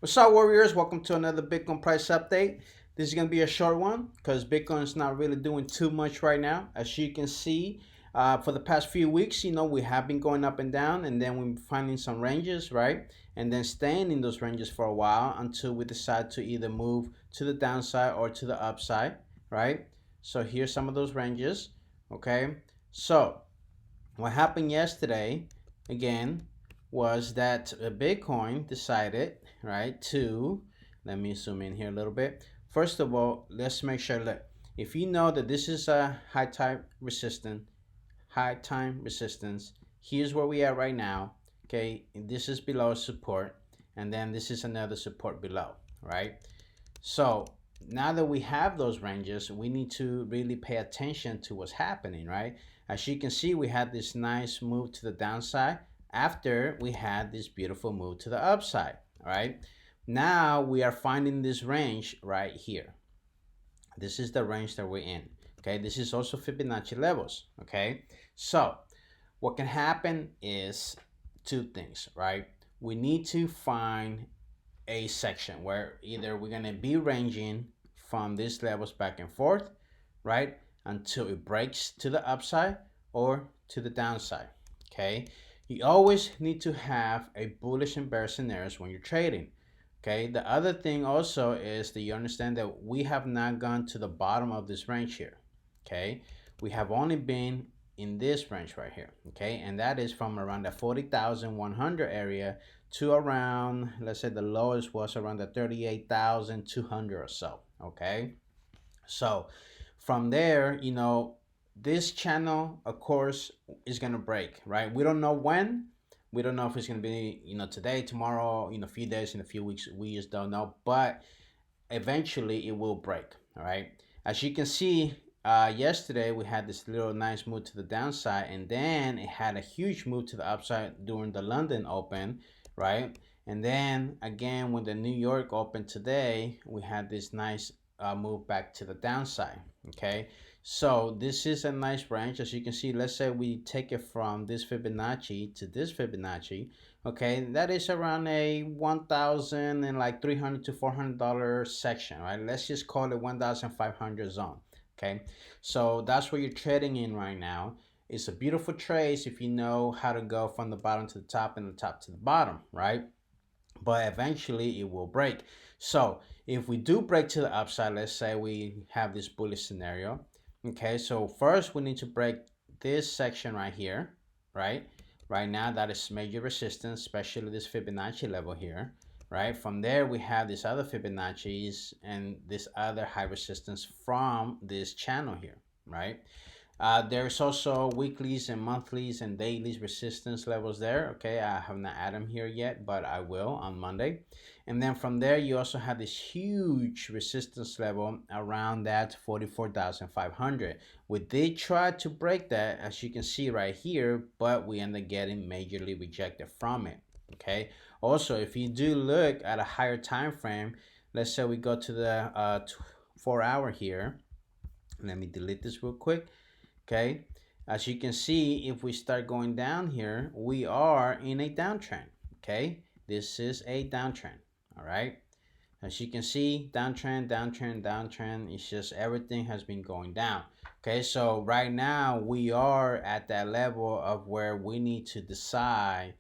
What's up, warriors? Welcome to another Bitcoin price update. This is going to be a short one because Bitcoin is not really doing too much right now. As you can see, for the past few weeks, we have been going up and down, and then we're finding some ranges, right? And then staying in those ranges for a while until we decide to either move to the downside or to the upside, right? So here's some of those ranges, okay? So what happened yesterday, again, was that Bitcoin decided, right, to, let me zoom in here a little bit. First of all, let's make sure that if you know that this is a high time resistance, here's where we are right now, okay? And this is below support, and then this is another support below, right? So now that we have those ranges, we need to really pay attention to what's happening, right? As you can see, we had this nice move to the downside after we had this beautiful move to the upside, right? Now we are finding this range right here. This is the range that we're in, okay? This is also Fibonacci levels, okay? So what can happen is two things, right? We need to find a section where either we're going to be ranging from these levels back and forth, right, until it breaks to the upside or to the downside, okay? You always need to have a bullish and bear scenarios when you're trading, okay? The other thing also is that you understand that we have not gone to the bottom of this range here, okay? We have only been in this range right here, okay? And that is from around the 40,100 area to around, let's say the lowest was around the 38,200 or so, okay? So from there, this channel, of course, is going to break, right? We don't know when. We don't know if it's going to be, today, tomorrow, a few days, in a few weeks. We just don't know. But eventually it will break, all right? As you can see, yesterday we had this little nice move to the downside, and then it had a huge move to the upside during the London Open, right? And then again, when the New York opened today, we had this nice move back to the downside, okay? So this is a nice range. As you can see, let's say we take it from this Fibonacci to this Fibonacci, okay? That is around a 1,000 and like $300 to $400 section, right? Let's just call it 1,500 zone, okay? So that's what you're trading in right now. It's a beautiful trade if you know how to go from the bottom to the top and the top to the bottom, right? But eventually it will break. So if we do break to the upside, let's say we have this bullish scenario, okay? So first we need to break this section right here, right? Right now that is major resistance, especially this Fibonacci level here, right? From there we have this other Fibonacci's and this other high resistance from this channel here, right? There's also weeklies and monthlies and dailies resistance levels there. Okay, I have not added them here yet, but I will on Monday. And then from there, you also have this huge resistance level around that 44,500. We did try to break that, as you can see right here, but we end up getting majorly rejected from it. Okay. Also, if you do look at a higher time frame, let's say we go to the 4 hour here. Let me delete this real quick. Okay, as you can see, if we start going down here, we are in a downtrend. Okay, this is a downtrend. All right, as you can see, downtrend, downtrend, downtrend. It's just everything has been going down. Okay, so right now we are at that level of where we need to decide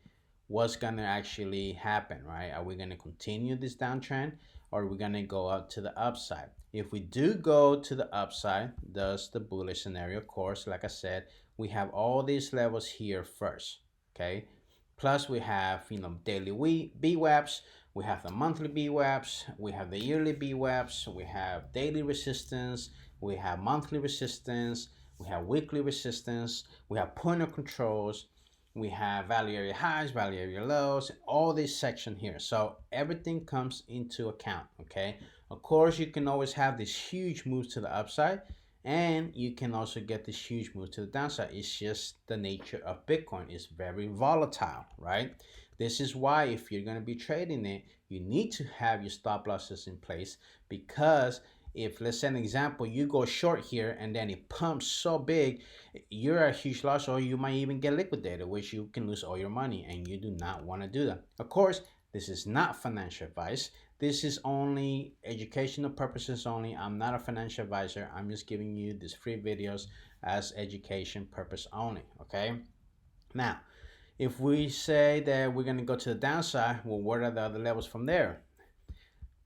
what's gonna actually happen, right? Are we gonna continue this downtrend, or are we gonna go up to the upside? If we do go to the upside, thus the bullish scenario, of course, like I said, we have all these levels here first, okay? Plus we have, daily BWAPs, we have the monthly BWAPs, we have the yearly BWAPs, we have daily resistance, we have monthly resistance, we have weekly resistance, we have point of controls, we have value area highs, value area lows, all this section here. So everything comes into account, okay? Of course, you can always have this huge move to the upside, and you can also get this huge move to the downside. It's just the nature of Bitcoin. It's very volatile, right? This is why if you're going to be trading it, you need to have your stop losses in place, because if, let's say an example, you go short here and then it pumps so big, you're a huge loss, or you might even get liquidated, which you can lose all your money, and you do not want to do that. Of course, This is not financial advice. This is only educational purposes only. I'm not a financial advisor. I'm just giving you these free videos as education purpose only. Okay. Now, if we say that we're going to go to the downside, well, what are the other levels from there?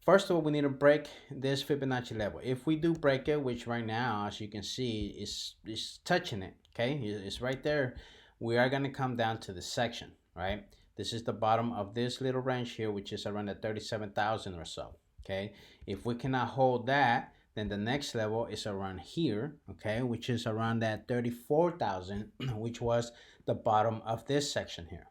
First of all, we need to break this Fibonacci level. If we do break it, which right now, as you can see, is touching it, okay? It's right there. We are going to come down to the section, right? This is the bottom of this little range here, which is around the 37,000 or so, okay? If we cannot hold that, then the next level is around here, okay, which is around that 34,000, which was the bottom of this section here.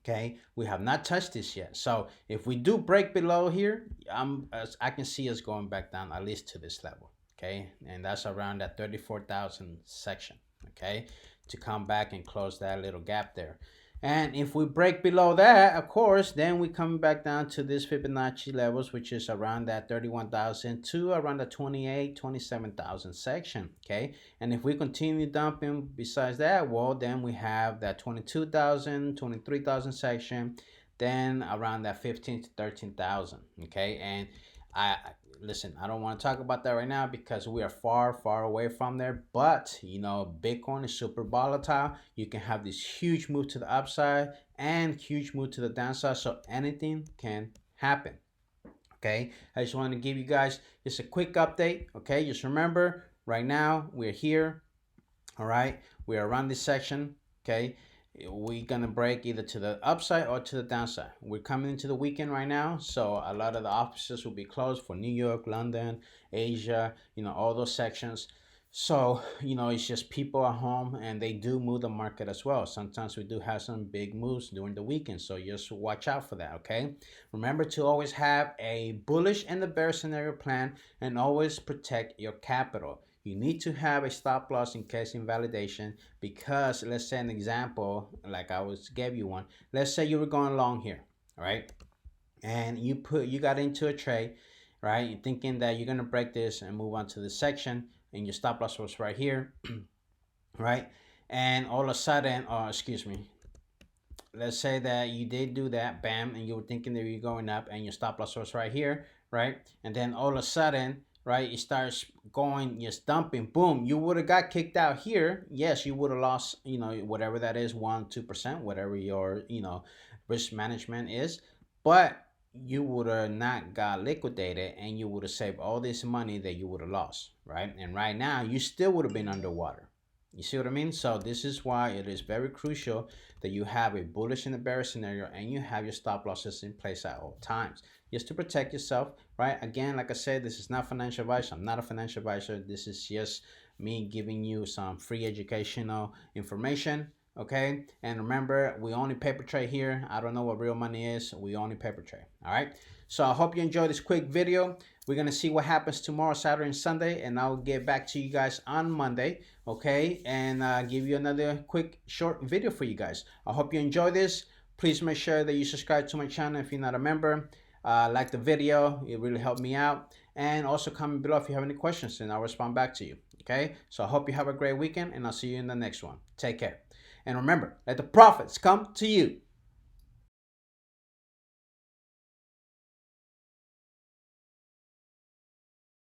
Okay, we have not touched this yet. So if we do break below here, I can see us going back down at least to this level. Okay, and that's around that 34,000 section. Okay, to come back and close that little gap there. And if we break below that, of course, then we come back down to this Fibonacci levels, which is around that 31,000 to around the 27,000 section. Okay. And if we continue dumping besides that, well, then we have that 22,000, 23,000 section, then around that 15 to 13,000. Okay. And listen, I don't want to talk about that right now because we are far away from there. But Bitcoin is super volatile. You can have this huge move to the upside and huge move to the downside, so anything can happen. Okay, I just want to give you guys just a quick update. Okay, just remember, right now we're here. All right, we're around this section. Okay, we're gonna break either to the upside or to the downside. We're coming into the weekend right now, so a lot of the offices will be closed for New York, London, Asia, all those sections. So it's just people at home, and they do move the market as well. Sometimes we do have some big moves during the weekend, so just watch out for that. Okay, remember to always have a bullish and the bear scenario plan, and always protect your capital. You need to have a stop loss in case invalidation, because let's say an example, like I gave you one. Let's say you were going long here, all right, and you got into a trade, right? You're thinking that you're gonna break this and move on to the section, and your stop loss was right here, right? And all of a sudden, excuse me, let's say that you did do that, bam, and you were thinking that you're going up, and your stop loss was right here, right? And then all of a sudden, right, it starts going, just dumping, boom, you would have got kicked out here. Yes, you would have lost, whatever that is, 1-2%, whatever your risk management is, but you would have not got liquidated, and you would have saved all this money that you would have lost, right? And right now you still would have been underwater. You see what I mean? So this is why it is very crucial that you have a bullish and a bearish scenario, and you have your stop losses in place at all times, just to protect yourself, right? Again, like I said, this is not financial advice. I'm not a financial advisor. This is just me giving you some free educational information. Okay, and remember, we only paper trade here. I don't know what real money is. We only paper trade. All right, so I hope you enjoyed this quick video. We're gonna see what happens tomorrow, Saturday and Sunday, and I'll get back to you guys on Monday. Okay, and give you another quick short video for you guys. I hope you enjoy this. Please make sure that you subscribe to my channel if you're not a member. Like the video, it really helped me out. And also comment below if you have any questions, and I'll respond back to you. Okay, so I hope you have a great weekend, and I'll see you in the next one. Take care. And remember, let the profits come to you.